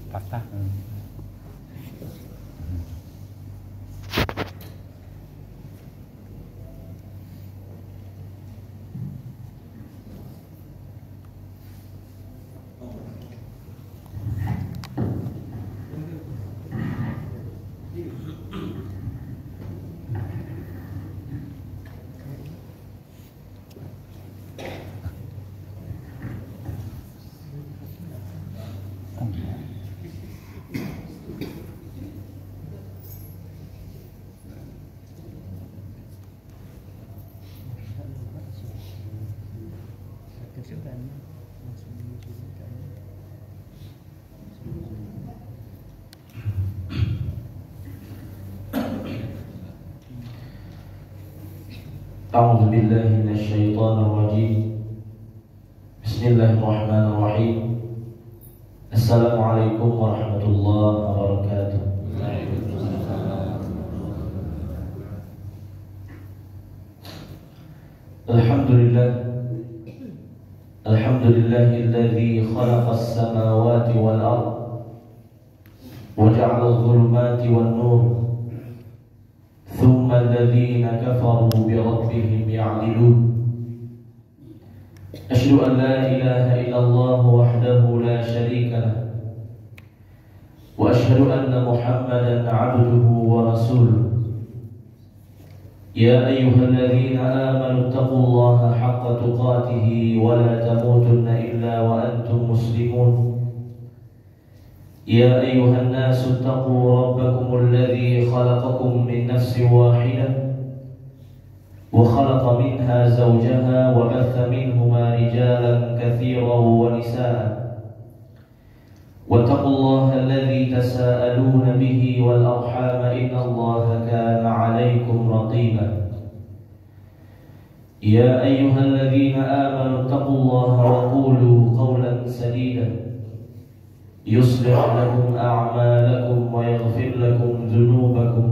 Patah. أعوذ بالله من الشيطان الرجيم. بسم الله الرحمن الرحيم. السلام عليكم ورحمة الله وبركاته. الحمد لله الذي خلق السماوات والأرض وجعل الظلمات والنور ثم الذين كفروا بربهم يعدلون. أشهد أن لا إله إلا الله وحده لا شريك له وأشهد أن محمدا عبده ورسوله. يا أيها الذين آمنوا اتقوا الله حق تقاته ولا تموتن إلا وأنتم مسلمون. يا أيها الناس اتقوا ربكم الذي خلقكم من نفس واحدة وخلق منها زوجها وبث منهما رجالا كثيرا ونساء. واتقوا الله الذي تساءلون به والأرحام إن الله كان عليكم رقيبا. يا أيها الذين آمنوا اتقوا الله وقولوا قولا سديدا يصلح لكم أعمالكم ويغفر لكم ذنوبكم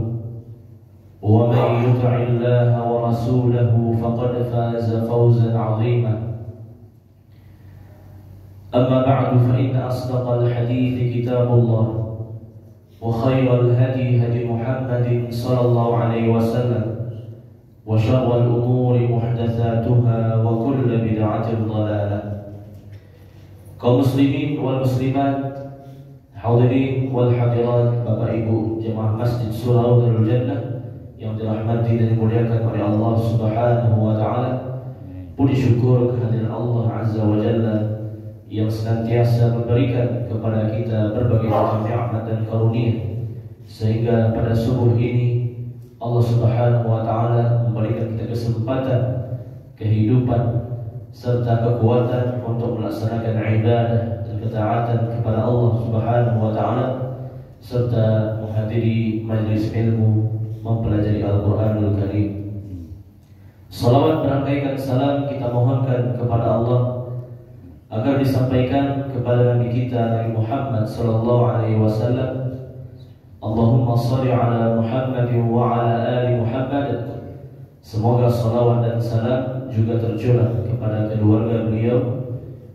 ومن يطع الله ورسوله فقد فاز فوزا عظيما. أما بعد فإن أصدق الحديث كتاب الله وخير الهدي هدي محمد صلى الله عليه وسلم وشر الأمور محدثاتها وكل بدعة ضلالة. Kaum muslimin wal muslimat, hadirin wal hadirat, Bapak Ibu jemaah Masjid Surau Darul Jannah yang dirahmati dan dimuliakan oleh Allah Subhanahu wa taala. Puji syukur kehadiran Allah Azza wa Jalla yang senantiasa memberikan kepada kita berbagai macam nikmat dan karunia, sehingga pada subuh ini Allah Subhanahu wa taala memberikan kita kesempatan, kehidupan serta kekuatan untuk melaksanakan ibadah dan ketaatan kepada Allah Subhanahu wa taala, serta menghadiri majelis ilmu, mempelajari Al-Qur'anul Karim. Salawat berangkaikan salam kita mohonkan kepada Allah agar disampaikan kepada Nabi kita Nabi Muhammad sallallahu alaihi wasallam. Allahumma shalli ala Muhammad wa ala ali Muhammad. Semoga salawat dan salam juga tercurah kepada keluarga beliau,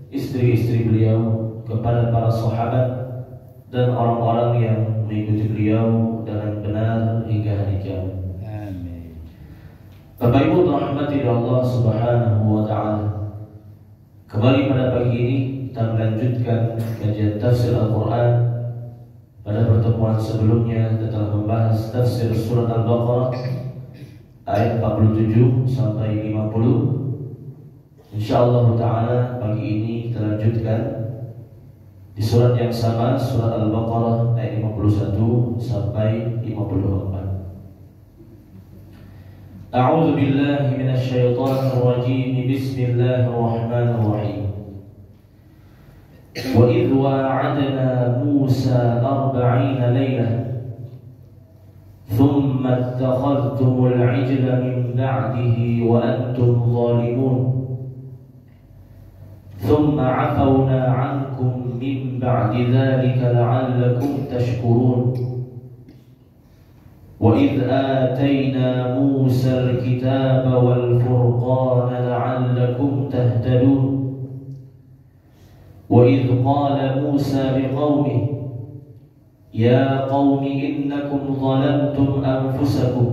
istri-istri beliau, kepada para sahabat dan orang-orang yang mengikuti beliau dengan benar hingga hari kiamat. Amin. Bapak Ibu dirahmati Allah Subhanahu wa taala. Kembali pada pagi ini kita melanjutkan kajian tafsir Al-Quran. Pada pertemuan sebelumnya kita telah membahas tafsir surat Al-Baqarah ayat 47 sampai 50. Insyaallah ta'ala pagi ini kita lanjutkan di surat yang sama, surat Al-Baqarah ayat 51 sampai 54. A'udzu billahi minasy syaithanir rajim. Bismillahirrahmanirrahim. Wa idh wa'adna Musa 40 lailah ثم اتخذتم العجل من بعده وأنتم ظالمون ثم عفونا عنكم من بعد ذلك لعلكم تشكرون وإذ آتينا موسى الكتاب والفرقان لعلكم تهتدون وإذ قال موسى لقومه يا قوم إنكم ظلمتم أنفسكم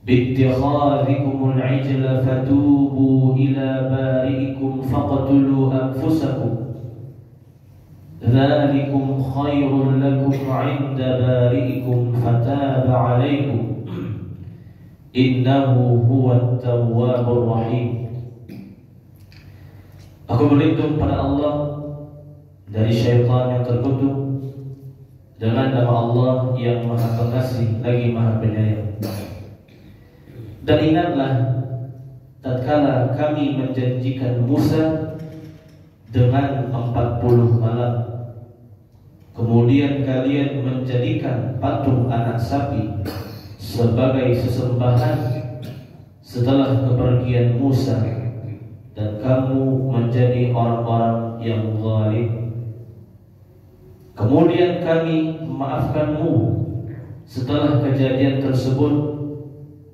باتخاذكم العجل فتوبوا إلى بارئكم فاقتلوا أنفسكم ذلكم خير لكم عند بارئكم فتاب عليكم إنه هو التواب الرحيم. Aku berlindung pada Allah dari syaitan yang terkutuk dengan nama Allah yang Maha Pengasih lagi Maha Penyayang. Dan ingatlah tatkala kami menjanjikan Musa dengan 40 malam, kemudian kalian menjadikan patung anak sapi sebagai sesembahan setelah kepergian Musa, dan kamu menjadi orang-orang yang zalim. Kemudian kami memaafkanmu setelah kejadian tersebut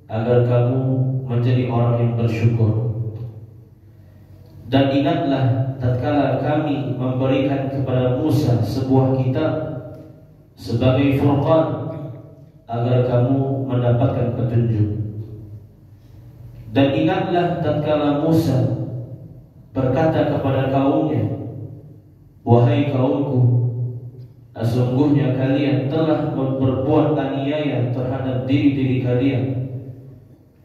agar kamu menjadi orang yang bersyukur. Dan ingatlah tatkala kami memberikan kepada Musa sebuah kitab sebagai furqan agar kamu mendapatkan petunjuk. Dan ingatlah tatkala Musa berkata kepada kaumnya, wahai kaumku, sesungguhnya kalian telah berbuat aniaya terhadap diri-diri kalian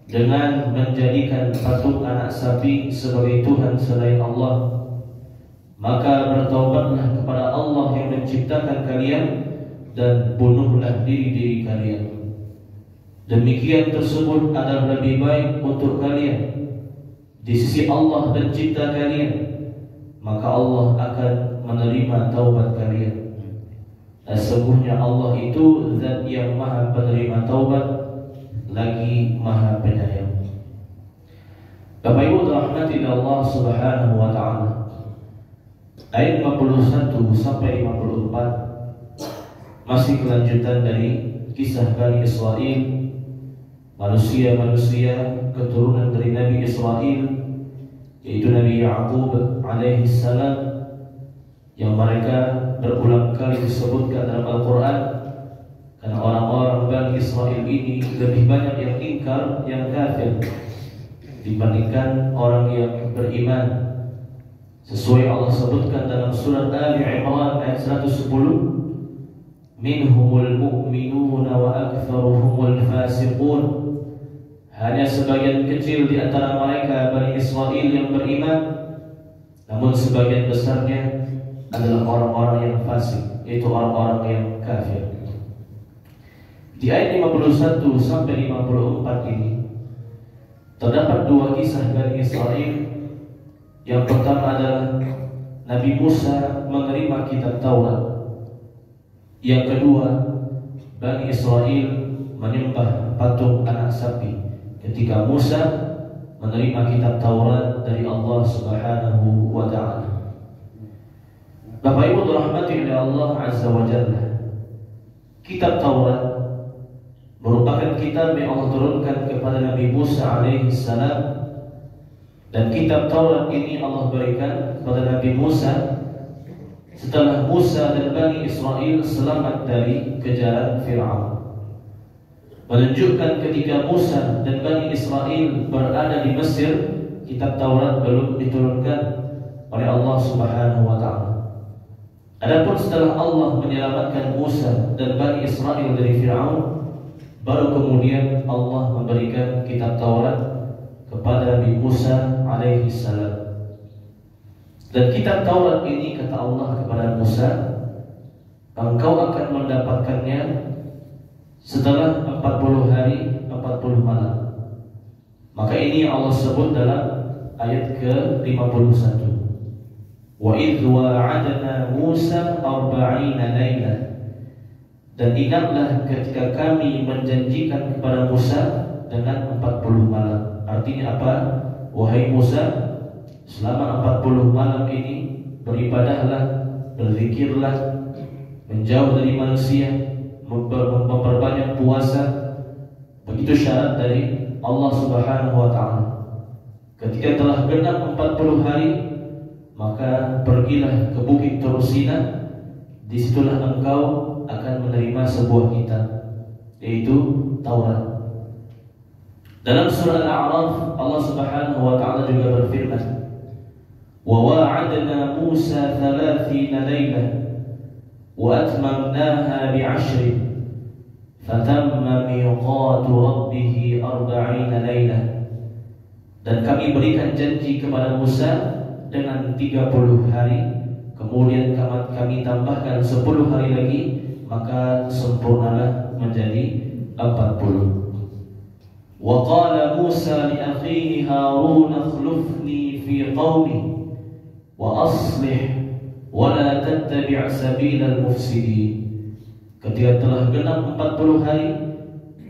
dengan menjadikan patung anak sapi sebagai Tuhan selain Allah. Maka bertaubatlah kepada Allah yang menciptakan kalian dan bunuhlah diri-diri kalian. Demikian tersebut adalah lebih baik untuk kalian di sisi Allah pencipta kalian, maka Allah akan menerima taubat kalian. Sesungguhnya Allah itu Zat yang Maha Penerima taubat lagi Maha Penyayang. Bapak Ibu dirahmati Allah Subhanahu wa taala. Ayat 51 sampai 54 masih kelanjutan dari kisah Bani Israel, manusia-manusia keturunan dari Nabi Israel, yaitu Nabi Ya'qub alaihi salam, yang mereka berulang kali disebutkan dalam Al-Quran karena orang-orang Bani Israel ini lebih banyak yang ingkar, yang kafir dibandingkan orang yang beriman. Sesuai Allah sebutkan dalam surat Ali Imran ayat 110, minhumul mu'minuna wa aktsaruhumul fasiqun. Hanya sebagian kecil di antara mereka Bani Israel yang beriman, namun sebagian besarnya adalah orang-orang yang fasik, yaitu orang-orang yang kafir. Di ayat 51 sampai 54 ini terdapat dua kisah Bani Israel. Yang pertama adalah Nabi Musa menerima kitab Taurat. Yang kedua, Bani Israel menyembah patung anak sapi ketika Musa menerima kitab Taurat dari Allah Subhanahu wa ta'ala. Bapak Ibu dirahmati oleh Allah Azza wa Jalla, kitab Taurat merupakan kitab yang Allah turunkan kepada Nabi Musa alaihi salam, dan kitab Taurat ini Allah berikan kepada Nabi Musa setelah Musa dan Bani Israel selamat dari kejaran Fir'aun, menunjukkan ketika Musa dan Bani Israel berada di Mesir, kitab Taurat belum diturunkan oleh Allah Subhanahu wa ta'ala. Adapun setelah Allah menyelamatkan Musa dan Bani Israel dari Fir'aun, baru kemudian Allah memberikan kitab Taurat kepada Nabi Musa alaihi salam. Dan kitab Taurat ini kata Allah kepada Musa, engkau akan mendapatkannya setelah 40 hari 40 malam. Maka ini Allah sebut dalam ayat ke-51. Wa idh wa'adna Musa 40 laila. Dan ingatlah ketika kami menjanjikan kepada Musa dengan 40 malam. Artinya apa? Wahai Musa, selama 40 malam ini beribadahlah, berzikirlah, menjauh dari manusia, memperbanyak puasa. Begitu syarat dari Allah Subhanahu wa ta'ala. Ketika telah genap 40 hari, maka pergilah ke Bukit Tursina. Disitulah engkau akan menerima sebuah kitab, yaitu Taurat. Dalam surah Al-A'raf, Allah Subhanahu wa ta'ala juga berfirman, "Wa wa'adna Musa 30 lailah wa atmamnaha bi'ashrin fatamma miqatu rabbih 40 lailah." Dan kami berikan janji kepada Musa dengan 30 hari, kemudian kami tambahkan 10 hari lagi, maka sempurnalah menjadi 40. Wa qala Musa li akhihi Harun akhlifni fi qaumi wa aslih wa la tattabi' sabilal mufsidin. Ketika telah genap 40 hari,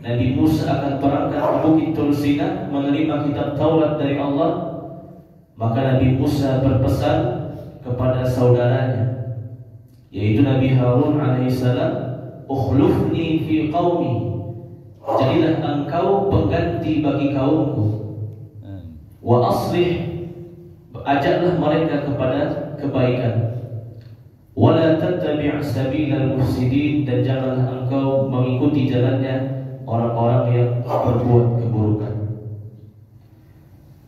Nabi Musa akan berangkat ke Bukit Tursina menerima kitab Taurat dari Allah. Maka Nabi Musa berpesan kepada saudaranya, yaitu Nabi Harun alaihissalam, "Ukhlufni fi qaumi." Jadilah engkau pengganti bagi kaumku. Wa aslih, ajaklah mereka kepada kebaikan. Wa la tattabi' sabilal mufsidin, dan janganlah engkau mengikuti jalannya orang-orang yang berbuat keburukan.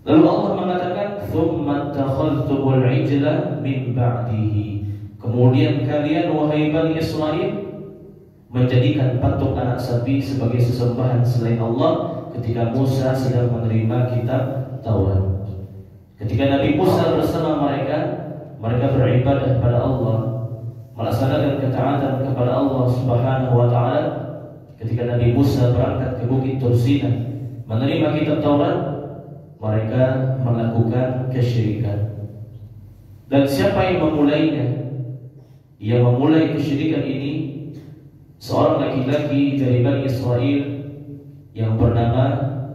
Lalu Allah mengatakan, "Tsumma takhadhtumul ijla min ba'dihi." Kemudian kalian wahai Bani Israel menjadikan patung anak sapi sebagai sesembahan selain Allah ketika Musa sedang menerima kitab Taurat. Ketika Nabi Musa bersama mereka beribadah pada Allah, melaksanakan ketaatan kepada Allah Subhanahu wa ta'ala. Ketika Nabi Musa berangkat ke Bukit Tursina menerima kitab Taurat, mereka melakukan kesyirikan. Dan siapa yang memulainya? Yang memulai kesyirikan ini seorang laki-laki dari Bani Israel yang bernama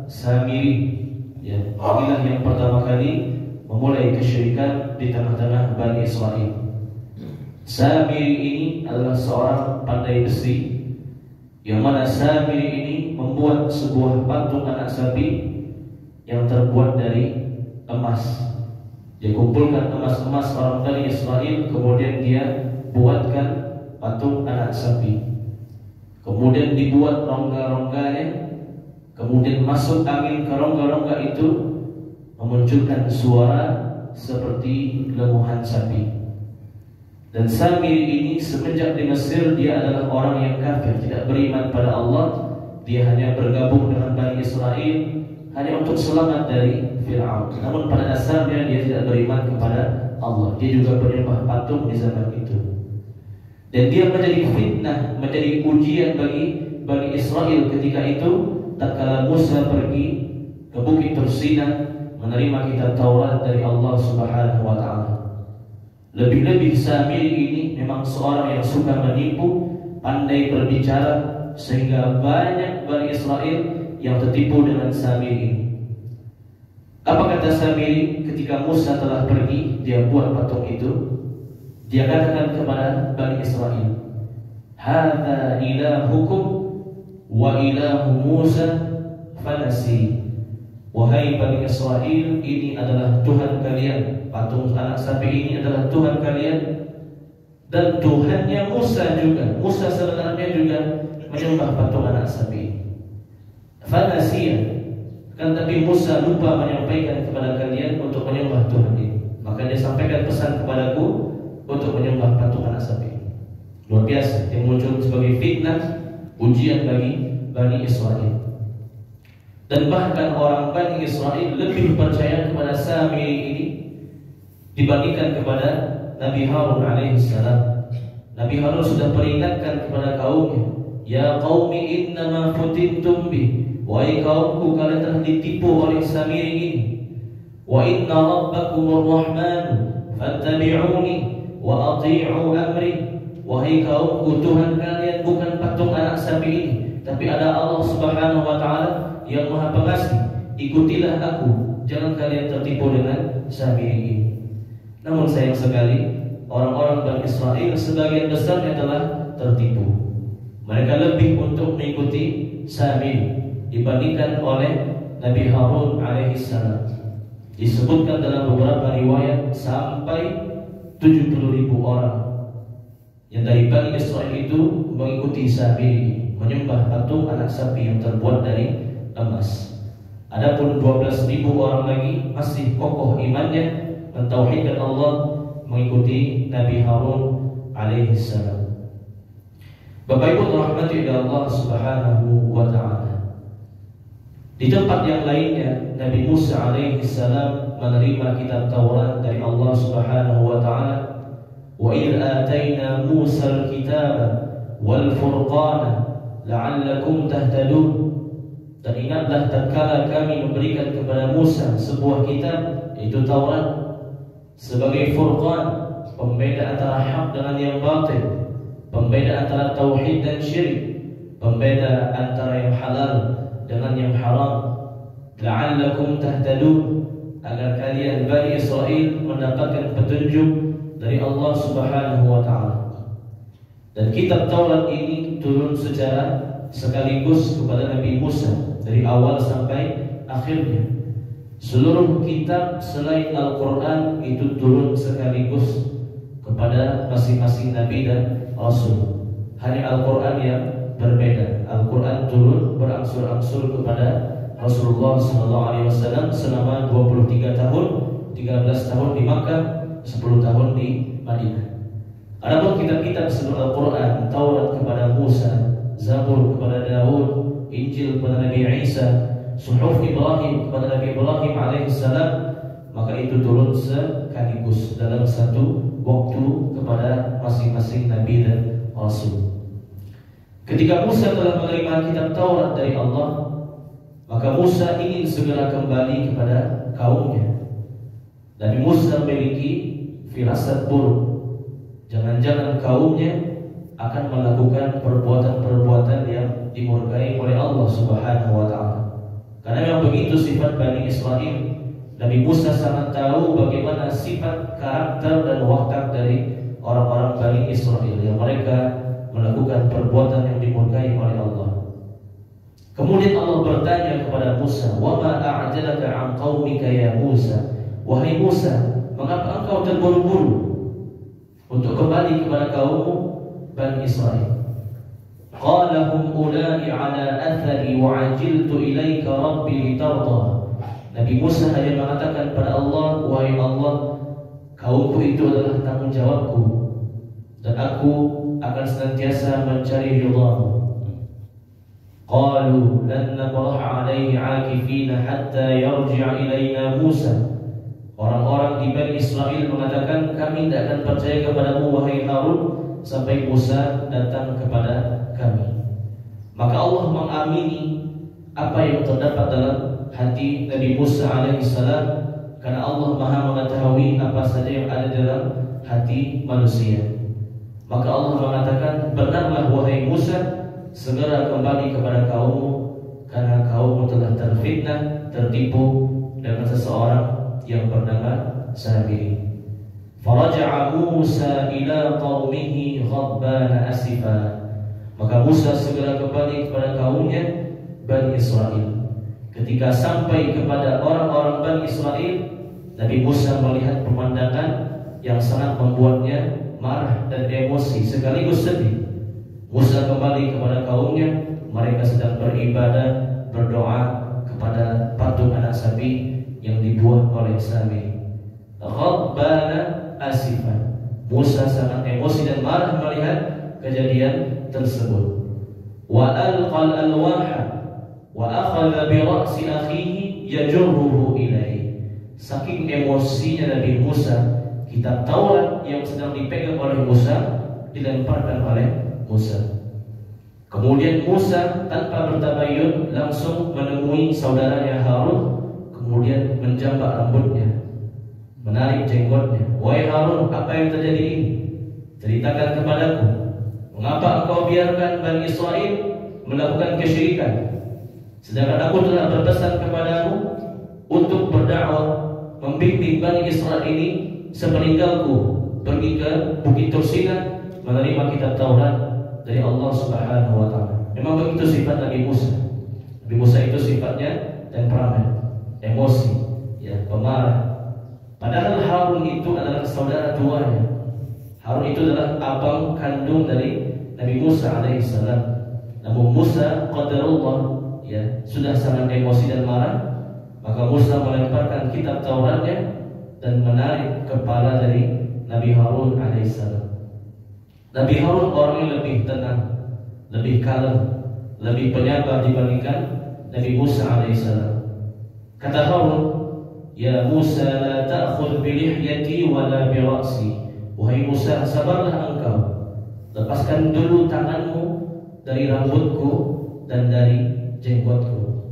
Samiri. Ya, inilah yang pertama kali memulai kesyirikan di tengah-tengah Bani Israel. Samiri ini adalah seorang pandai besi, yang mana Samiri ini membuat sebuah patung anak sapi yang terbuat dari emas. Dia kumpulkan emas-emas orang Bani Israel, kemudian dia buatkan patung anak sapi. Kemudian dibuat rongga-rongganya, kemudian masuk angin ke rongga-rongga itu, memunculkan suara seperti lemuhan sapi. Dan Samiri ini semenjak di Mesir dia adalah orang yang kafir, tidak beriman pada Allah. Dia hanya bergabung dengan Bani Israel hanya untuk selamat dari Fir'aun. Namun pada dasarnya dia tidak beriman kepada Allah. Dia juga menyembah patung di zaman itu. Dan dia menjadi fitnah, menjadi ujian bagi Bani Israel ketika itu. Tatkala Musa pergi ke Bukit Tursina menerima kitab Taurat dari Allah Subhanahu wa ta'ala. Lebih-lebih Samiri ini memang seorang yang suka menipu, pandai berbicara, sehingga banyak Bani Israel yang tertipu dengan Samiri ini. Apa kata Samiri ketika Musa telah pergi? Dia buat patung itu. Dia katakan kepada Bani Israel, "Hadza ilahukum wa ilahu Musa fanasi." Wahai Bani Israel, ini adalah Tuhan kalian. Patung anak sapi ini adalah Tuhan kalian, dan Tuhannya Musa juga. Musa sebenarnya juga menyembah patung anak sapi. Fanasiya, kan tapi Musa lupa menyampaikan kepada kalian untuk menyembah Tuhan ini. Maka dia sampaikan pesan kepadaku untuk menyembah patung anak sapi. Luar biasa, yang muncul sebagai fitnah, ujian bagi Bani Israel. Dan bahkan orang Bani Israel lebih percaya kepada Samiri ini dibandingkan kepada Nabi Harun alaihissalam. Nabi Harun sudah peringatkan kepada kaumnya, "Ya qaumi innama futintum bi." Wahai kaumku, kalian telah ditipu oleh Samiri ini. "Wa inna rabbakumur rahman fattabi'uni wa ati'u amri." Wahai kaumku, Tuhan kalian bukan patung patung anak sapi ini, tapi ada Allah Subhanahu wa taala yang Maha Pengasih. Ikutilah aku, jangan kalian tertipu dengan sapi ini. Namun sayang sekali, orang-orang Bani Israel sebagian besarnya telah tertipu. Mereka lebih untuk mengikuti Samiri dibandingkan oleh Nabi Harun alaihissalam. Disebutkan dalam beberapa riwayat sampai 70.000 orang yang dari Bani Israel itu mengikuti Samiri, menyembah patung anak sapi yang terbuat dari emas. Adapun 12.000 orang lagi masih kokoh imannya, mentauhidkan Allah, mengikuti Nabi Harun alaihissalam. Bapak Ibu rahmati Allah Subhanahu wa taala. Di tempat yang lainnya, Nabi Musa alaihissalam menerima kitab Taurat dari Allah Subhanahu wa taala. Wa idh atayna Musa al-kitaba wal furqana la'allakum tahtadun. Dan ingatlah tatkala kami memberikan kepada Musa sebuah kitab, yaitu Taurat, sebagai furqan, pembeda antara hak dengan yang batil, pembeda antara tauhid dan syirik, pembeda antara yang halal dengan yang haram. La'allakum tahtadun, agar kalian Bani Israel mendapatkan petunjuk dari Allah Subhanahu wa taala. Dan kitab Taurat ini turun secara sekaligus kepada Nabi Musa dari awal sampai akhirnya. Seluruh kitab selain Al-Quran itu turun sekaligus kepada masing-masing Nabi dan Rasul. Hanya Al-Quran yang berbeda. Al-Quran turun berangsur-angsur kepada Rasulullah SAW selama 23 tahun, 13 tahun di Makkah, 10 tahun di Madinah. Adapun kitab-kitab sebelum Al-Quran, Taurat kepada Musa, Zabur kepada Daud, Injil kepada Nabi Isa, Suhuf Ibrahim kepada Nabi Ibrahim alaihissalam, maka itu turun sekaligus dalam satu waktu kepada masing-masing Nabi dan Rasul. Ketika Musa telah menerima kitab Taurat dari Allah, maka Musa ingin segera kembali kepada kaumnya. Nabi Musa memiliki firasat buruk. Jangan-jangan kaumnya akan melakukan perbuatan-perbuatan yang dimurkai oleh Allah Subhanahu wa taala. Karena memang begitu sifat Bani Israel. Nabi Musa sangat tahu bagaimana sifat, karakter dan watak dari orang-orang Bani Israel yang mereka melakukan perbuatan yang dimurkai oleh Allah. Kemudian Allah bertanya kepada Musa, "Wa ma a'jalaka 'an qaumika ya Musa?" Wahai Musa, mengapa engkau terburu-buru untuk kembali kepada kaummu Bani Israel? Qala hum ulai 'ala athari wa 'ajiltu ilaika rabbi litarda. Nabi Musa hanya mengatakan pada Allah, "Wahai Allah, kaumku itu adalah tanggung jawabku dan aku akan senantiasa mencari ridha-Mu." Qalu lan nabraha 'alaihi 'akifina hatta yarji'a ilaina Musa. Orang-orang di Bani Israel mengatakan, kami tidak akan percaya kepadamu wahai Harun sampai Musa datang kepada kami. Maka Allah mengamini apa yang terdapat dalam hati Nabi Musa alaihissalam, karena Allah Maha mengetahui apa saja yang ada dalam hati manusia. Maka Allah mengatakan, benarlah wahai Musa, segera kembali kepada kaummu, karena kaummu telah terfitnah, tertipu dengan seseorang yang bernama Samiri. Faraja'a Musa ila qaumihi ghadbana asifa. Maka Musa segera kembali kepada kaumnya Bani Israel. Ketika sampai kepada orang-orang Bani Israel, Nabi Musa melihat pemandangan yang sangat membuatnya marah dan emosi sekaligus sedih. Musa kembali kepada kaumnya, mereka sedang beribadah, berdoa kepada patung anak sapi yang dibuat oleh Samiri. Ghadbana asifan. Musa sangat emosi dan marah melihat kejadian tersebut. Wa alqal alwaha wa akhadha bi ra'si akhihi yajurruhu ilaihi. Saking emosinya Nabi Musa, kitab Taurat yang sedang dipegang oleh Musa dilemparkan oleh Musa. Kemudian Musa tanpa bertabayun langsung menemui saudaranya Harun, kemudian menjambak rambutnya, menarik jenggotnya. Wahai Harun, apa yang terjadi ini? Ceritakan kepadaku. Mengapa engkau biarkan Bani Israel melakukan kesyirikan, sedangkan aku telah berpesan kepadamu untuk berdakwah, membimbing Bani Israel ini sepeninggalku pergi ke Bukit Tursina menerima kitab Taurat dari Allah Subhanahu wa taala. Memang begitu sifat Nabi Musa. Nabi Musa itu sifatnya temperamen, emosi, ya, pemarah. Padahal Harun itu adalah saudara tuanya. Harun itu adalah abang kandung dari Nabi Musa alaihissalam. Namun Musa qadarullah, ya, sudah sangat emosi dan marah, maka Musa melemparkan kitab Tauratnya dan menarik kepala dari Nabi Harun alaihissalam. Nabi Harun orang yang lebih tenang, lebih kalem, lebih penyabar dibandingkan Nabi Musa alaihissalam. Kata Harun, "Ya Musa, la ta'khudh bi lihyati wa la bi ra'si." Wahai Musa, sabarlah engkau, lepaskan dulu tanganmu dari rambutku dan dari jenggotku.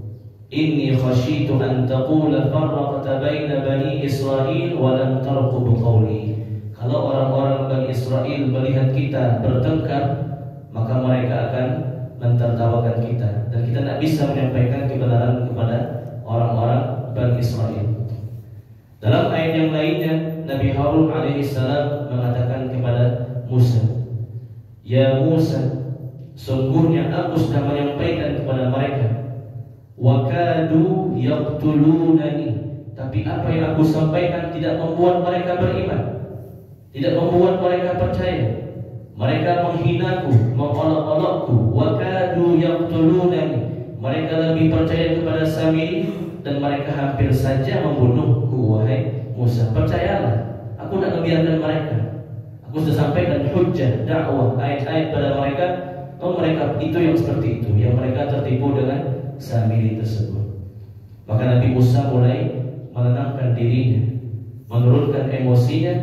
Inni khasyitu an taqula farraqta baina bani Israil wa lam tarqub qawli. Kalau orang-orang Bani Israel melihat kita bertengkar, maka mereka akan mentertawakan kita, dan kita tidak bisa menyampaikan kebenaran kepada orang-orang Bani Israel. Dalam ayat yang lainnya, Nabi Harun alaihissalam mengatakan kepada Musa, "Ya Musa, sungguhnya aku sudah menyampaikan kepada mereka, wa kadu yaqtulunani." Tapi apa yang aku sampaikan tidak membuat mereka beriman, tidak membuat mereka percaya. Mereka menghinaku, mengolok-olokku. Wa kadu yaqtulunani. Mereka lebih percaya kepada Samiri, dan mereka hampir saja membunuhku. Wahai Musa, percayalah, aku tidak membiarkan mereka. Aku sudah sampaikan hujjah, dakwah, ayat-ayat pada mereka. Mereka itu yang seperti itu, yang mereka tertipu dengan Samiri tersebut. Maka Nabi Musa mulai menenangkan dirinya, menurunkan emosinya,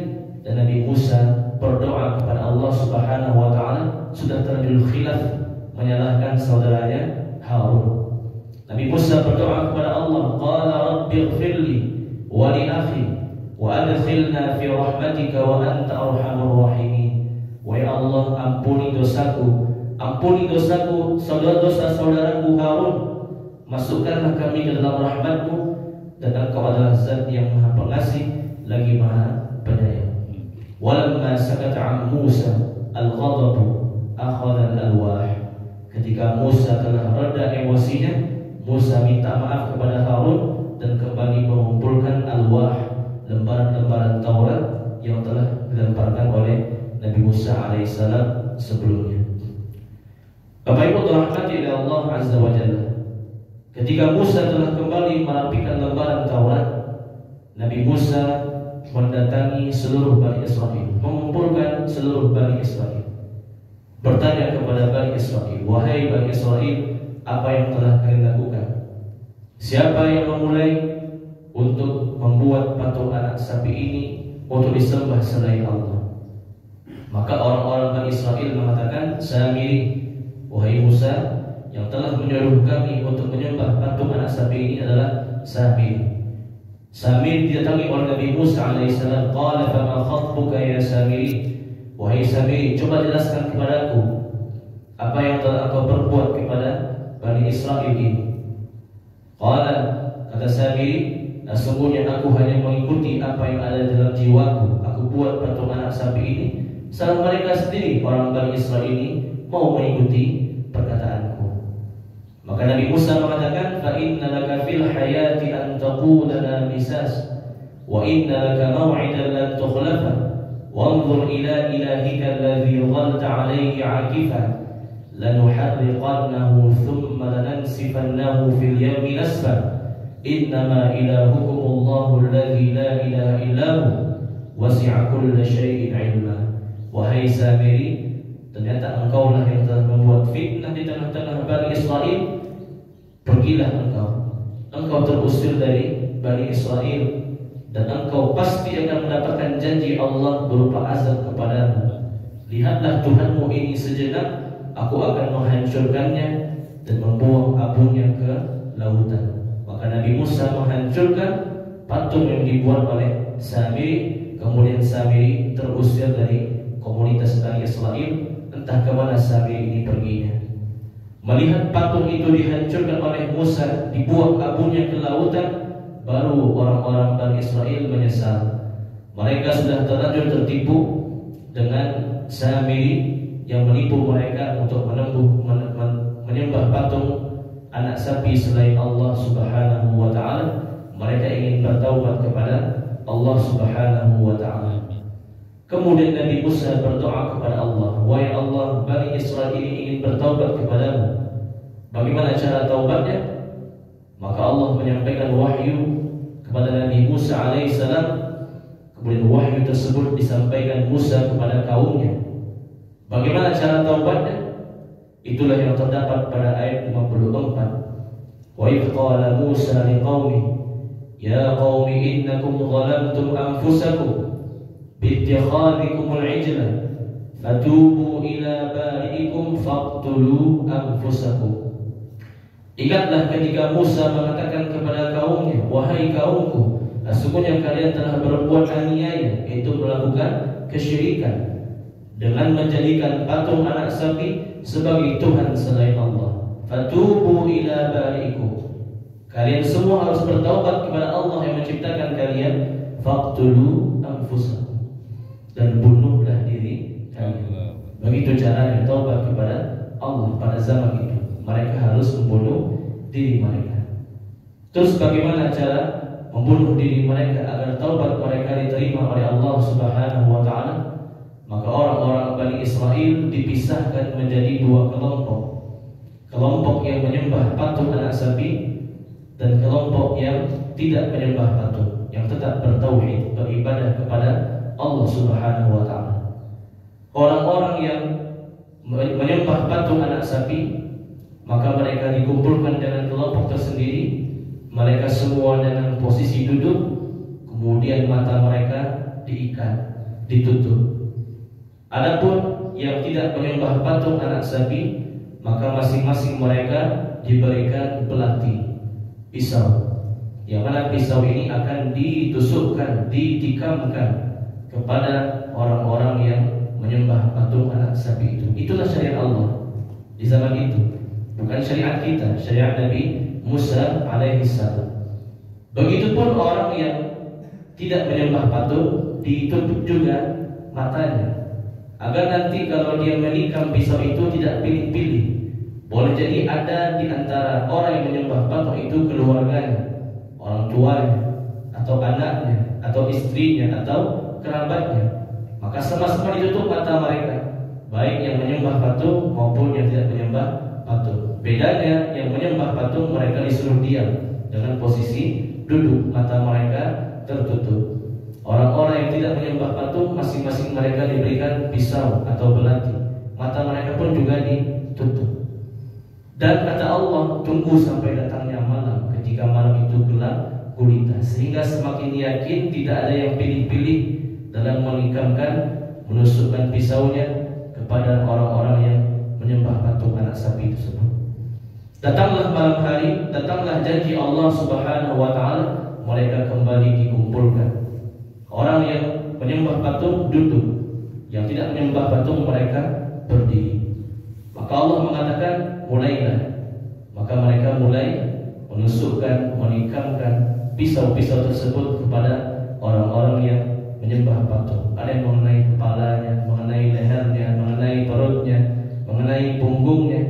dan Nabi Musa berdoa kepada Allah Subhanahu wa taala. Sudah terjadi khilaf menyalahkan saudaranya Harun. Nabi Musa berdoa kepada Allah, qala rabbighfirli wa li akhi wa adkhilna fi rahmatika wa anta arhamur rahimin. Wahai Allah, ampuni dosaku, dosa saudaraku Harun. Masukkanlah kami ke dalam rahmat-Mu, dan Engkau adalah Zat yang Maha Pengasih lagi Maha Penyayang. Walamma sakata an Musa al-ghadab akhadha al-alwah. Ketika Musa telah reda emosinya, Musa minta maaf kepada Harun dan kembali mengumpulkan alwah, lembaran-lembaran Taurat yang telah dilemparkan oleh Nabi Musa alaihissalam sebelumnya. Bapak Ibu dirahmati oleh Allah Azza wa Jalla, ketika Musa telah kembali merapikan lembaran Taurat, Nabi Musa mendatangi seluruh Bani Israel, mengumpulkan seluruh Bani Israel, bertanya kepada Bani Israel, wahai Bani Israel, apa yang telah kalian lakukan? Siapa yang memulai untuk membuat patung anak sapi ini untuk disembah selain Allah? Maka orang-orang Bani Israel mengatakan, Samiri. Wahai Musa, yang telah menyuruh kami untuk menyembah patung anak sapi ini adalah Samiri. Samiri didatangi oleh Nabi Musa alaihissalam. Qala fama khatbuka ya Samiri. Wahai Samiri, coba jelaskan kepadaku apa yang telah engkau perbuat kepada Bani Israel ini. Qala, kata Samiri, sesungguhnya aku hanya mengikuti apa yang ada dalam jiwaku. Aku buat patung anak sapi ini salah mereka sendiri, orang Bani Israel ini mau mengikuti perkataanku. Maka Nabi Musa mengatakan, fa inna laka fil hayati an taqula la misas wa inna laka maw'idan lan tukhlafa wanzur ila ilahika alladhi dhalta alayhi 'akifan lanuharriqannahu thumma lanansifannahu fil yawmi nasfa innama ilahukumullahu alladhi la ilaha illahu wasi'a kulla syai'in 'ilma. Wahai Samiri, ternyata engkau lah yang telah membuat fitnah di tengah-tengah Bani Israel. Pergilah engkau terusir dari Bani Israel, dan engkau pasti akan mendapatkan janji Allah berupa azab kepadamu. Lihatlah Tuhanmu ini sejenak, aku akan menghancurkannya dan membuang abunya ke lautan. Maka Nabi Musa menghancurkan patung yang dibuat oleh Samiri. Kemudian Samiri terusir dari komunitas Bani Israel entah kemana Samiri ini perginya. Melihat patung itu dihancurkan oleh Musa, dibuang abunya ke lautan, baru orang-orang Bani Israel menyesal. Mereka sudah terlanjur tertipu dengan Samiri yang menipu mereka untuk menyembah patung anak sapi selain Allah Subhanahu wa ta'ala. Mereka ingin bertaubat kepada Allah Subhanahu wa ta'ala. Kemudian Nabi Musa berdoa kepada Allah, "Wahai Allah, Bani Israel ini ingin bertaubat kepadamu. Bagaimana cara taubatnya?" Maka Allah menyampaikan wahyu kepada Nabi Musa alaihissalam. Kemudian wahyu tersebut disampaikan Musa kepada kaumnya. Bagaimana cara taubatnya? Itulah yang terdapat pada ayat 54. Wa idh qala Musa liqaumi ya qaumi innakum zalamtum anfusakum biittikhadhikumul ijla fatubu ila bari'ikum faqtulu anfusakum. Ingatlah ketika Musa mengatakan kepada kaumnya, "Wahai kaumku, sesungguhnya kalian telah berbuat aniaya, yaitu melakukan kesyirikan dengan menjadikan patung anak sapi sebagai Tuhan selain Allah. Fatubu ila bari'ikum. Kalian semua harus bertaubat kepada Allah yang menciptakan kalian. Faqtulu anfusakum. Dan bunuhlah diri kalian." Begitu caranya taubat kepada Allah pada zaman itu. Mereka harus membunuh diri mereka. Terus bagaimana cara membunuh diri mereka agar taubat mereka diterima oleh Allah Subhanahu wa ta'ala? Maka orang-orang Bani Israel dipisahkan menjadi dua kelompok. Kelompok yang menyembah patung anak sapi dan kelompok yang tidak menyembah patung, yang tetap bertauhid, beribadah kepada Allah Subhanahu wa ta'ala. Orang-orang yang menyembah patung anak sapi, maka mereka dikumpulkan dengan kelompok tersendiri. Mereka semua dengan posisi duduk, kemudian mata mereka diikat, ditutup. Adapun yang tidak menyembah patung anak sapi, maka masing-masing mereka diberikan belati, pisau, yang mana pisau ini akan ditusukkan, ditikamkan kepada orang-orang yang menyembah patung anak sapi itu. Itulah syariat Allah di zaman itu, bukan syariat kita, syariat Nabi Musa alaihissalam. Begitupun orang yang tidak menyembah patung, ditutup juga matanya, agar nanti kalau dia menikam pisau itu tidak pilih-pilih. Boleh jadi ada di antara orang yang menyembah patung itu keluarganya, orang tuanya, atau anaknya, atau istrinya, atau kerabatnya. Maka sama-sama ditutup mata mereka, baik yang menyembah patung maupun yang tidak menyembah patung. Bedanya yang menyembah patung mereka disuruh diam dengan posisi duduk, mata mereka tertutup. Orang-orang yang tidak menyembah patung, masing-masing mereka diberikan pisau atau belati, mata mereka pun juga ditutup. Dan kata Allah, tunggu sampai datangnya malam, ketika malam itu gelap gulita, sehingga semakin yakin tidak ada yang pilih-pilih dalam mengikamkan, menusukkan pisaunya kepada orang-orang yang menyembah patung anak sapi tersebut. Datanglah malam hari, datanglah janji Allah Subhanahu wa ta'ala, mereka kembali dikumpulkan. Orang yang menyembah patung duduk, yang tidak menyembah patung mereka berdiri. Maka Allah mengatakan, mulailah. Maka mereka mulai menusukkan, menikamkan pisau-pisau tersebut kepada orang-orang yang menyembah patung. Ada yang mengenai kepalanya, mengenai lehernya, mengenai perutnya, mengenai punggungnya.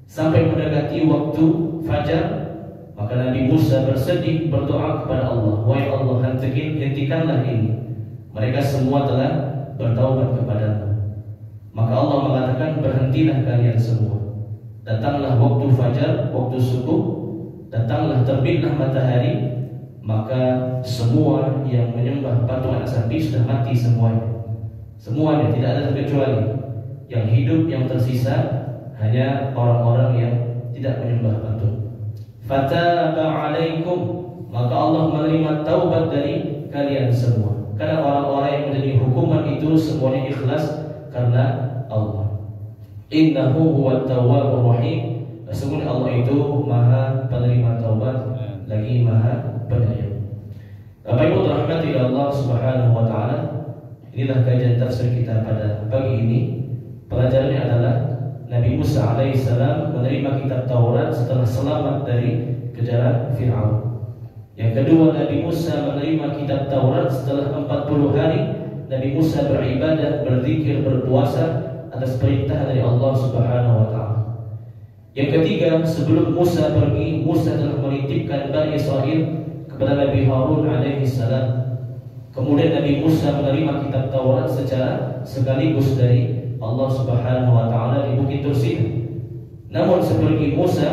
Sampai mendekati waktu fajar, maka Nabi Musa bersedih berdoa kepada Allah, "Wahai Allah, hentikanlah ini. Mereka semua telah bertaubat kepadamu." Maka Allah mengatakan, "Berhentilah kalian semua." Datanglah waktu fajar, waktu subuh, datanglah terbitlah matahari, maka semua yang menyembah patung anak sapi sudah mati semuanya. Semuanya, tidak ada terkecuali. Yang hidup, yang tersisa hanya orang-orang yang tidak menyembah patung. Fataba alaikum, maka Allah menerima taubat dari kalian semua. Karena orang-orang yang menjadi hukuman itu semuanya ikhlas karena Allah. Innahu huwat tawwabur rahim. Sesungguhnya Allah itu Maha penerima taubat lagi Maha penyayang. Bapak Ibu dirahmati Allah Subhanahu wa taala, inilah kajian tafsir kita pada pagi ini. Pelajarannya adalah Nabi Musa alaihissalam menerima kitab Taurat setelah selamat dari kejaran Fir'aun. Yang kedua, Nabi Musa menerima kitab Taurat setelah 40 hari Nabi Musa beribadah, berzikir, berpuasa atas perintah dari Allah Subhanahu wa taala. Yang ketiga, sebelum Musa pergi, Musa telah menitipkan Bani Israil kepada Nabi Harun alaihi salam. Kemudian Nabi Musa menerima kitab Taurat secara sekaligus dari Allah Subhanahu wa taala di Bukit Tursina. Namun seperti Musa,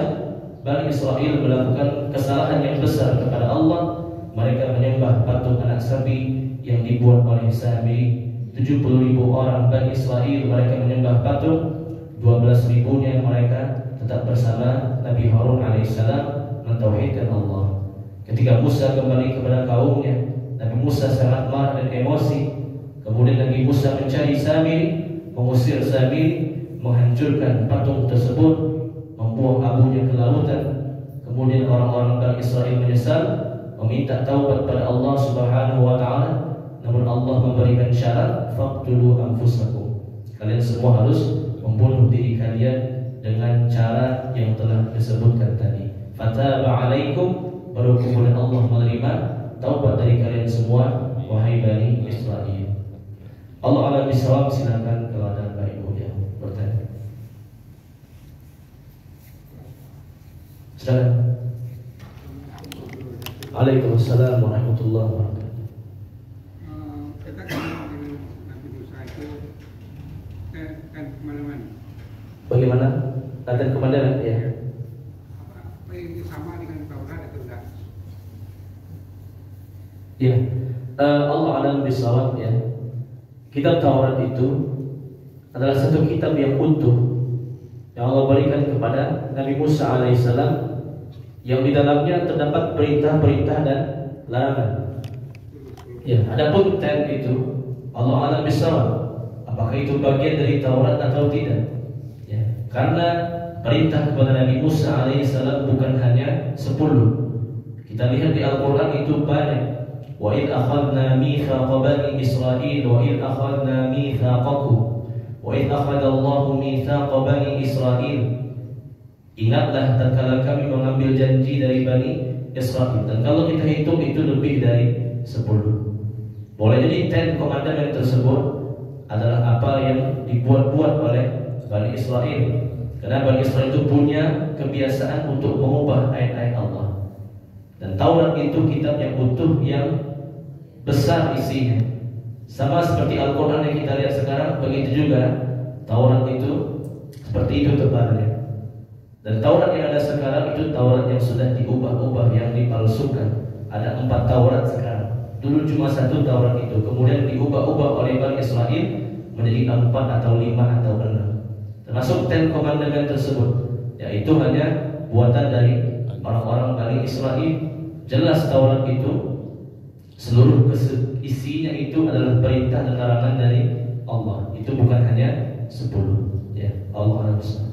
Bani Israil melakukan kesalahan yang besar kepada Allah. Mereka menyembah patung anak sapi yang dibuat oleh Samiri. 70.000 orang Bani Israil mereka menyembah patung, 12.000-nya mereka tetap bersama Nabi Harun alaihissalam mentauhidkan Allah. Ketika Musa kembali kepada kaumnya, Nabi Musa sangat marah dan emosi. Kemudian Nabi Musa mencari Samiri, mengusir Samiri, menghancurkan patung tersebut, membuang abunya ke lautan. Kemudian orang-orang Bani Israil menyesal, meminta taubat pada Allah Subhanahu wa taala. Namun Allah memberikan syarat, faqtulu anfusakum. Kalian semua harus membunuh diri kalian dengan cara yang telah disebutkan tadi. Fataba alaikum, baru kemudian Allah menerima taubat dari kalian semua, wahai Bani Israil. Allah alam bisawab, silakan kalau ada Bapak Ibu yang bertanya. Silakan. Waalaikumsalam warahmatullahi wabarakatuh. Kita kenal dengan Nabi Musa itu kan kemana-mana. Bagaimana? Latihan komandan ya. Apa yang sama dengan Taurat atau enggak? Ya, Allah alam bisawab ya. Kitab Taurat itu adalah satu kitab yang utuh yang Allah berikan kepada Nabi Musa alaihissalam, yang di dalamnya terdapat perintah-perintah dan larangan. Ya, adapun ten itu Allah alam bisawab, apakah itu bagian dari Taurat atau tidak? Ya, karena perintah kepada Nabi Musa alaihissalam bukan hanya 10. Kita lihat di Al-Quran itu banyak. Wa idh akhadna mitsaqa bani Israil wa idh akhadna mitsaqakum wa idh akhadha Allahu mitsaqa bani Israil. Ingatlah tatkala kami mengambil janji dari Bani Israil. Dan kalau kita hitung itu lebih dari 10. Boleh jadi 10 commandment tersebut adalah apa yang dibuat-buat oleh Bani Israil. Karena Bani Israil itu punya kebiasaan untuk mengubah ayat-ayat Allah. Dan Taurat itu kitab yang utuh, yang besar isinya. Sama seperti Al-Quran yang kita lihat sekarang, begitu juga Taurat itu seperti itu tebalnya. Dan Taurat yang ada sekarang itu Taurat yang sudah diubah-ubah, yang dipalsukan. Ada 4 Taurat sekarang. Dulu cuma 1 Taurat itu, kemudian diubah-ubah oleh Bani Israil menjadi 4 atau 5 atau 6. Termasuk 10 Commandment tersebut, yaitu hanya buatan dari orang-orang Bani Israil. Jelas Taurat itu seluruh isinya itu adalah perintah dan larangan dari Allah. Itu bukan hanya 10. Ya, Allah Subhanahu.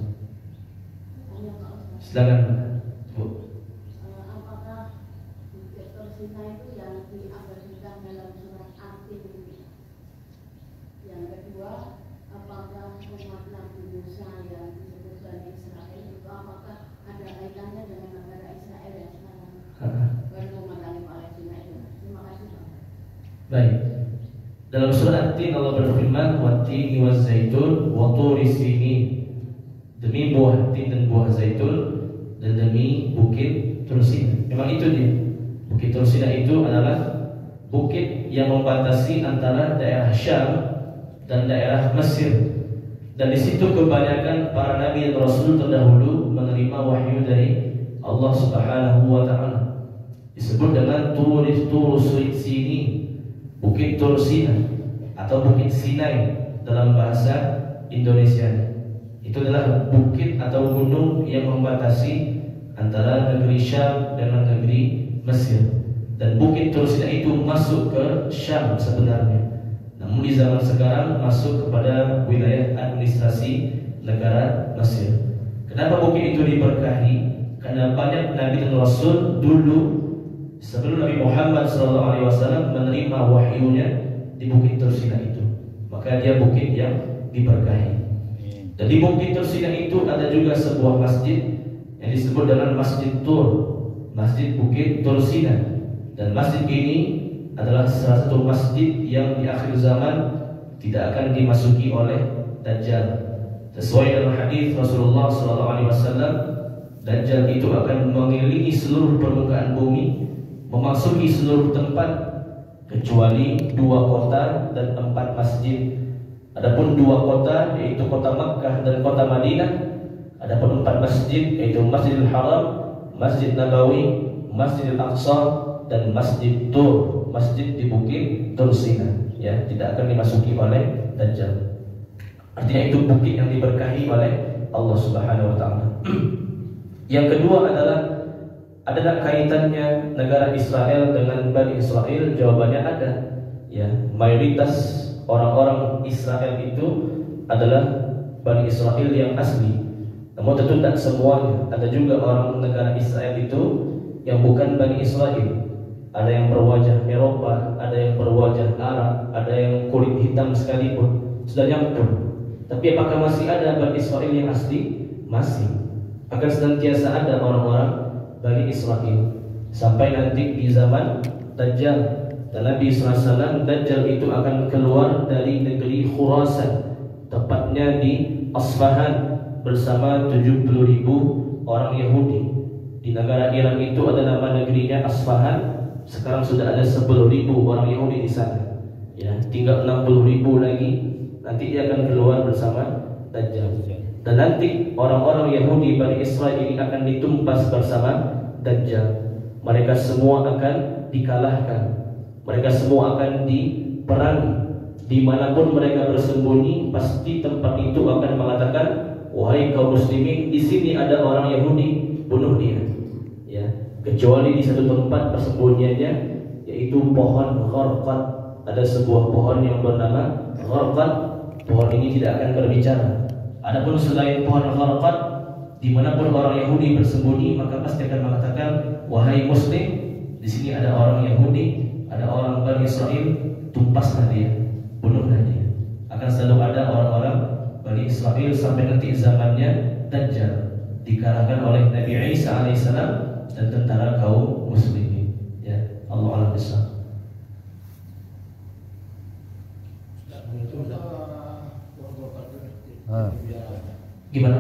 Silakan, Bu. Apakah Bukit Tursina itu yang diabadikan dalam surat At-Tin? Yang kedua, apakah umat Nabi Musa yang disebut Bani Israil itu apakah ada kaitannya dengan negara Israel yang sekarang baru memerangi Palestina itu? Terima kasih, Pak. Baik. Dalam surat At-Tin Allah berfirman, "Wat-tini waz-zaitun wa turi sinin." Demi buah tin dan buah zaitun, dan demi bukit Tursina. Memang itu dia. Bukit Tursina itu adalah bukit yang membatasi antara daerah Syam dan daerah Mesir. Dan di situ kebanyakan para nabi dan rasul terdahulu menerima wahyu dari Allah Subhanahu wa taala. Disebut dengan Turu Sini, Bukit Tursina atau Bukit Sinai dalam bahasa Indonesia. Itu adalah bukit atau gunung yang membatasi antara negeri Syam dengan negeri Mesir. Dan Bukit Tursina itu masuk ke Syam sebenarnya, namun di zaman sekarang masuk kepada wilayah administrasi negara Mesir. Kenapa bukit itu diberkahi? Karena banyak nabi dan rasul dulu sebelum Nabi Muhammad SAW menerima wahyunya di Bukit Tursina itu. Maka dia bukit yang diberkahi. Dan di Bukit Tursina itu ada juga sebuah masjid yang disebut dengan Masjid Tur, Masjid Bukit Tursina. Dan masjid ini adalah salah satu masjid yang di akhir zaman tidak akan dimasuki oleh Dajjal. Sesuai dengan hadis Rasulullah SAW, Dajjal itu akan mengelilingi seluruh permukaan bumi, memasuki seluruh tempat kecuali 2 kota dan 4 masjid. Adapun 2 kota yaitu kota Makkah dan kota Madinah. Adapun 4 masjid yaitu Masjidil Haram, Masjid Nabawi, Masjidil Aqsa dan Masjid Tur, masjid di Bukit Tursina. Ya, tidak akan dimasuki oleh Dajjal. Artinya itu bukit yang diberkahi oleh Allah Subhanahu wa taala. Yang kedua adalah ada kaitannya negara Israel dengan Bani Israel? Jawabannya ada. Ya, mayoritas orang-orang Israel itu adalah Bani Israel yang asli. Namun tentu tak semuanya. Ada juga orang negara Israel itu yang bukan Bani Israel. Ada yang berwajah Eropa, ada yang berwajah Arab, ada yang kulit hitam sekalipun, sudah nyampur. Tapi apakah masih ada Bani Israel yang asli? Masih. Akan senantiasa ada orang-orang Bani Israel sampai nanti di zaman Dajjal. Dan Nabi SAW, Dajjal itu akan keluar dari negeri Khurasan, tepatnya di Asfahan, bersama 70.000 orang Yahudi. Di negara Iran itu ada nama negerinya Asfahan. Sekarang sudah ada 10.000 orang Yahudi di sana. Ya, tinggal 60.000 lagi. Nanti dia akan keluar bersama Dajjal. Dan nanti orang-orang Yahudi Bani Israel ini akan ditumpas bersama Dajjal. Mereka semua akan dikalahkan. Mereka semua akan diperangi. Dimanapun mereka bersembunyi, pasti tempat itu akan mengatakan, wahai kaum muslimin, di sini ada orang Yahudi, bunuh dia. Ya, kecuali di satu tempat persembunyiannya, yaitu pohon Gharqad. Ada sebuah pohon yang bernama Gharqad. Pohon ini tidak akan berbicara. Adapun selain pohon Gharqad, dimanapun orang Yahudi bersembunyi, maka pasti akan mengatakan, wahai muslim, di sini ada orang Yahudi, ada orang Bani Israel, tumpaslah dia, bunuhlah dia. Akan selalu ada orang-orang Bani Israel sampai nanti zamannya Dajjal, dikalahkan oleh Nabi Isa alaihissalam dan tentara kaum muslimin. Ya, Allah a'lam bishawab. Gimana?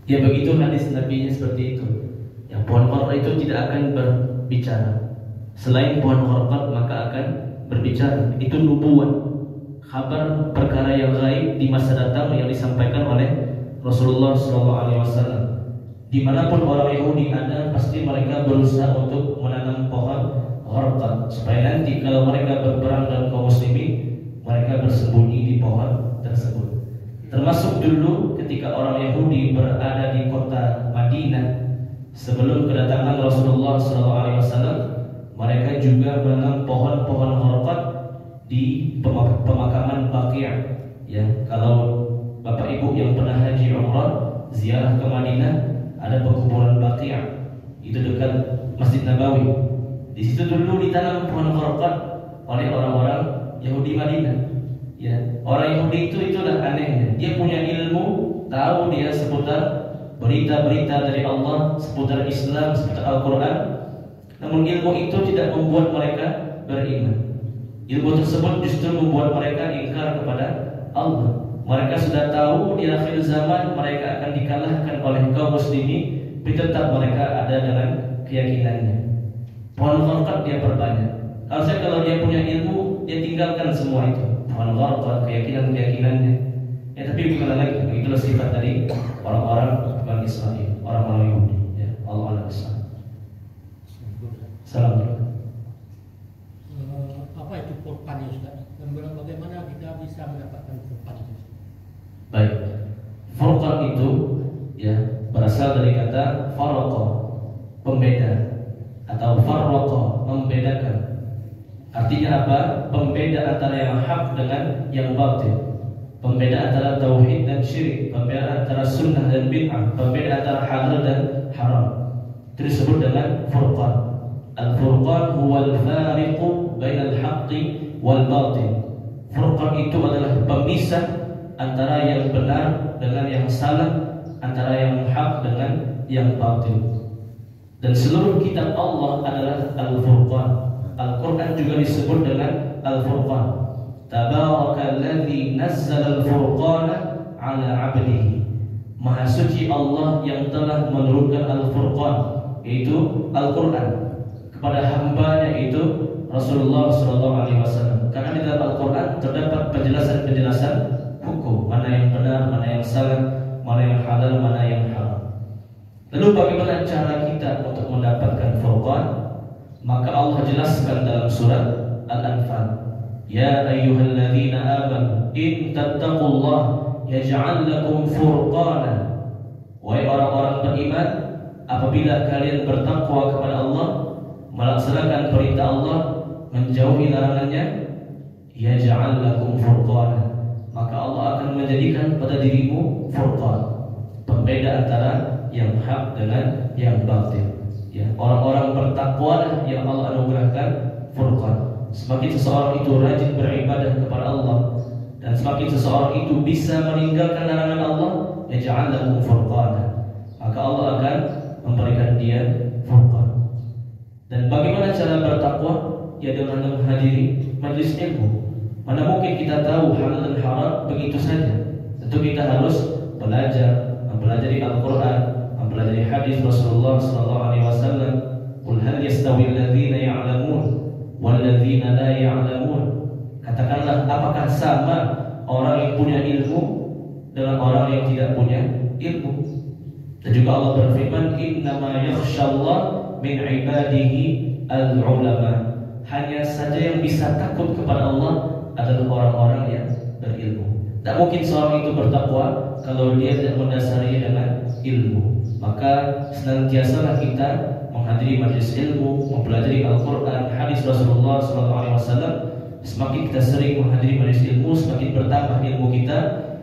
Ya begitu hadis Nabi-nya seperti itu. Yang pohon Gharqad itu tidak akan berbicara. Selain pohon Gharqad maka akan berbicara. Itu nubuat, kabar perkara yang gaib di masa datang yang disampaikan oleh Rasulullah SAW. Dimanapun orang Yahudi ada, pasti mereka berusaha untuk menanam pohon Gharqad supaya nanti kalau mereka berperang dengan kaum muslimin, mereka bersembunyi di pohon tersebut. Termasuk dulu ketika orang Yahudi berada di kota Madinah sebelum kedatangan Rasulullah SAW, mereka juga menanam pohon-pohon Gharqad di pemakaman Baqi'. Ya, kalau Bapak Ibu yang pernah haji umrah ziarah ke Madinah, ada pekuburan Baqi', itu dekat Masjid Nabawi. Di situ dulu ditanam pohon Gharqad oleh orang-orang Yahudi Madinah. Ya, orang Yahudi itulah anehnya. Dia punya ilmu, tahu dia seputar berita-berita dari Allah, seputar Islam, seputar Al-Quran. Namun ilmu itu tidak membuat mereka beriman. Ilmu tersebut justru membuat mereka ingkar kepada Allah. Mereka sudah tahu di akhir zaman mereka akan dikalahkan oleh kaum muslimin, tapi tetap mereka ada dengan keyakinannya. Pohon Gharqad dia perbanyak. Harusnya kalau dia punya ilmu, dia tinggalkan semua itu. Pohon Gharqad, keyakinan-keyakinannya. Ya, tapi bukan lagi. Itulah sifat dari orang-orang Bani Israel, orang-orang Yahudi. Ya, Allah Alaihissalam. Assalamualaikum. Apa itu Furqan ya Ustaz? Dan bagaimana kita bisa mendapatkan Furqan itu? Baik. Furqan itu ya berasal dari kata farqa, pembeda, atau farraqa, membedakan. Artinya apa? Pembeda antara yang hak dengan yang batil. Pembeda antara tauhid dan syirik, pembeda antara sunnah dan bid'ah, pembeda antara halal dan haram. Itu disebut dengan furqan. Al-furqan huwa al-fariqu bainal haqqi wal batil. Furqan itu adalah pemisah antara yang benar dengan yang salah, antara yang hak dengan yang batil. Dan seluruh kitab Allah adalah Al-Furqan. Al-Quran juga disebut dengan Al-Furqan. Tabarakalladzi nazzala al-furqana ala 'abdihi. Maha suci Allah yang telah menurunkan Al-Furqan, yaitu Al-Quran, kepada hambanya, yaitu Rasulullah SAW. Karena di dalam Al-Quran terdapat penjelasan-penjelasan hukum, mana yang benar, mana yang salah, mana yang halal, mana yang haram. Lalu bagaimana cara kita untuk mendapatkan Furqan? Maka Allah jelaskan dalam surat Al-Anfal, Ya ayyuhalladzina amanu in tattaqullaha yaj'al lakum furqana. Wahai orang-orang beriman, apabila kalian bertakwa kepada Allah, melaksanakan perintah Allah, menjauhi larangannya, yaj'al lakum furqana, maka Allah akan menjadikan pada dirimu furqan, pembeda antara yang hak dengan yang batil. Ya, orang-orang bertakwa yang Allah anugerahkan furqan. Semakin seseorang itu rajin beribadah kepada Allah, dan semakin seseorang itu bisa meninggalkan larangan Allah, yaj'al lakum furqana, maka Allah akan memberikan dia furqan. Dan bagaimana cara bertakwa? Ya dengan menghadiri majlis ilmu. Mana mungkin kita tahu halal dan haram begitu saja. Tentu kita harus belajar, mempelajari Al-Quran, mempelajari hadis Rasulullah SAW. Qul hal yastawi alladhina ya'lamun wal ladzina la ya'lamun. Katakanlah, apakah sama orang yang punya ilmu dengan orang yang tidak punya ilmu? Dan juga Allah berfirman, innama yakhshallah min ibadihi al-ulama. Hanya saja yang bisa takut kepada Allah adalah orang-orang yang berilmu. Tak mungkin seorang itu bertakwa kalau dia tidak mendasarinya dengan ilmu. Maka senantiasalah kita menghadiri majelis ilmu, mempelajari Al-Quran, hadis Rasulullah SAW. Semakin kita sering menghadiri majelis ilmu, semakin bertambah ilmu kita,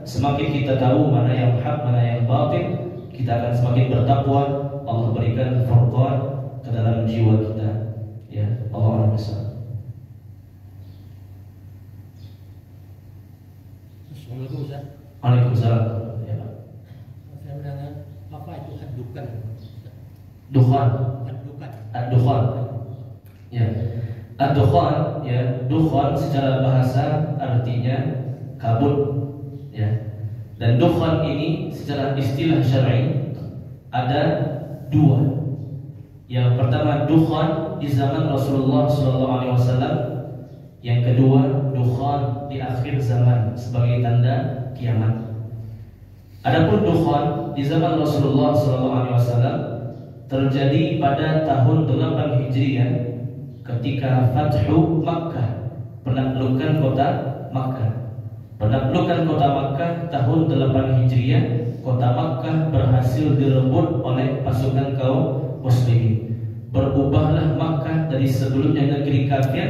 semakin kita tahu mana yang hak, mana yang batil, kita akan semakin bertakwa. Allah berikan furqan ke dalam jiwa kita. Ya, Allah besar. Assalamualaikum Ustaz. Waalaikumsalam. Ya. Saya menanya, apa itu ad-dukhan? Dukhan. Ad-dukhan. Ad-dukhan. Ya. Ad-dukhan, ya, dukhan secara bahasa artinya kabut, ya. Dan dukhan ini secara istilah syar'i ada dua. Yang pertama dukhan di zaman Rasulullah SAW. Yang kedua dukhan di akhir zaman sebagai tanda kiamat. Adapun dukhan di zaman Rasulullah SAW terjadi pada tahun 8 Hijriah ketika Fathu Makkah, penaklukan kota Makkah. Penaklukan kota Makkah tahun 8 Hijriah, kota Makkah berhasil direbut oleh pasukan kaum muslimin. Berubahlah Makkah dari sebelumnya negeri kafir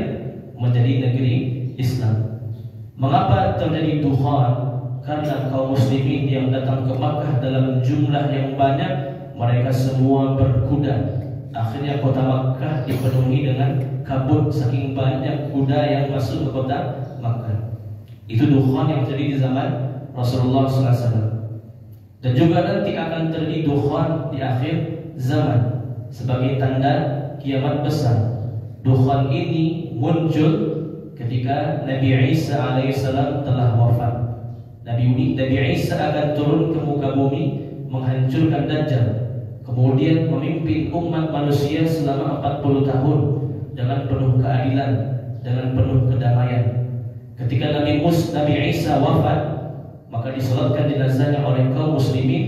menjadi negeri Islam. Mengapa terjadi dukhan? Karena kaum muslimin yang datang ke Makkah dalam jumlah yang banyak, mereka semua berkuda. Akhirnya kota Makkah dipenuhi dengan kabut saking banyak kuda yang masuk ke kota Makkah. Itu dukhan yang terjadi di zaman Rasulullah SAW. Dan juga nanti akan terjadi dukhan di akhir zaman sebagai tanda kiamat besar. Dukhan ini muncul ketika Nabi Isa alaihissalam telah wafat. Nabi Isa akan turun ke muka bumi menghancurkan Dajjal, kemudian memimpin umat manusia selama 40 tahun dengan penuh keadilan, dengan penuh kedamaian. Ketika Nabi Isa wafat, maka disolatkan jenazahnya oleh kaum muslimin.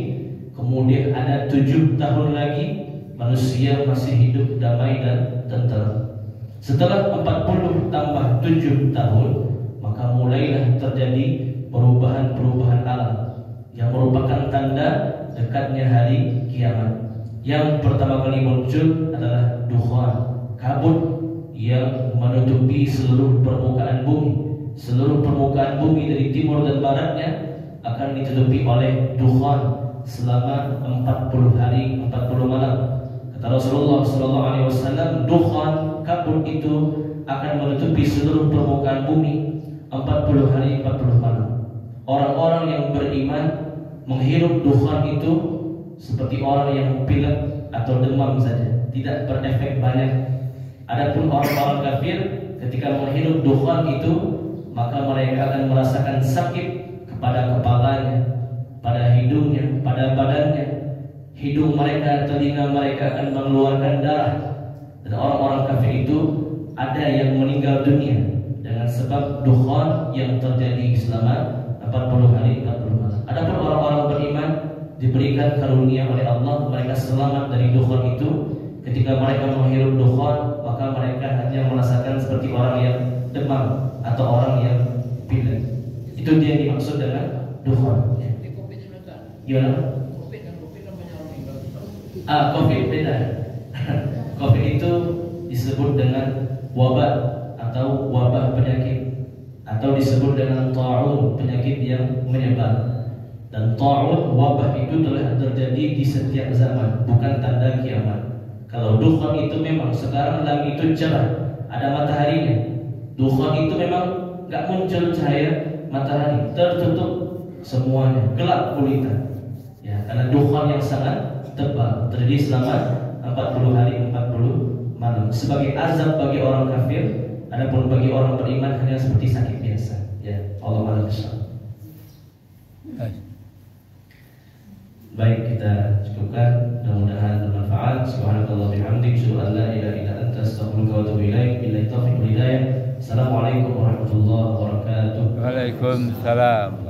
Kemudian ada 7 tahun lagi manusia masih hidup damai dan tentram. Setelah 40 tambah 7 tahun, maka mulailah terjadi perubahan-perubahan alam yang merupakan tanda dekatnya hari kiamat. Yang pertama kali muncul adalah dukhan, kabut yang menutupi seluruh permukaan bumi. Seluruh permukaan bumi dari timur dan baratnya akan ditutupi oleh dukhan selama 40 hari 40 malam. Kata Rasulullah SAW, dukhan, kabut itu akan menutupi seluruh permukaan bumi 40 hari 40 malam. Orang-orang yang beriman menghirup dukhan itu seperti orang yang pilek atau demam saja, tidak berefek banyak. Adapun orang-orang kafir ketika menghirup dukhan itu, maka mereka akan merasakan sakit kepada kepalanya, pada hidungnya, pada badannya. Hidung mereka, telinga mereka akan mengeluarkan darah. Dan orang-orang kafir itu ada yang meninggal dunia dengan sebab dukhan yang terjadi selama 40 hari 40 malam. Adapun orang-orang beriman diberikan karunia oleh Allah, mereka selamat dari dukhan itu. Ketika mereka menghirup dukhan, maka mereka hanya merasakan seperti orang yang demam atau orang yang pilek. Itu dia yang dimaksud dengan dukhan. Gimana? Covid beda. Covid itu disebut dengan wabah atau wabah penyakit, atau disebut dengan ta'un, penyakit yang menyebar. Dan ta'un, wabah itu telah terjadi di setiap zaman, bukan tanda kiamat. Kalau dukhan itu memang sekarang langit itu cerah, ada mataharinya. Dukhan itu memang gak muncul cahaya matahari, tertutup semuanya, gelap gulita. Ya, karena dukhan yang sangat tebal terjadi selama 40 hari 40 malam. Sebagai azab bagi orang kafir, adapun bagi orang beriman hanya seperti sakit biasa. Ya, Allah Maha Besar. Baik, kita cukupkan. Mudah-mudahan bermanfaat. Subhanakallah bihamdik, asyhadu an la ilaha illa anta, astaghfiruka wa atubu ilaik. Billahi taufiq wal hidayah. Assalamualaikum warahmatullahi wabarakatuh. Waalaikumsalam.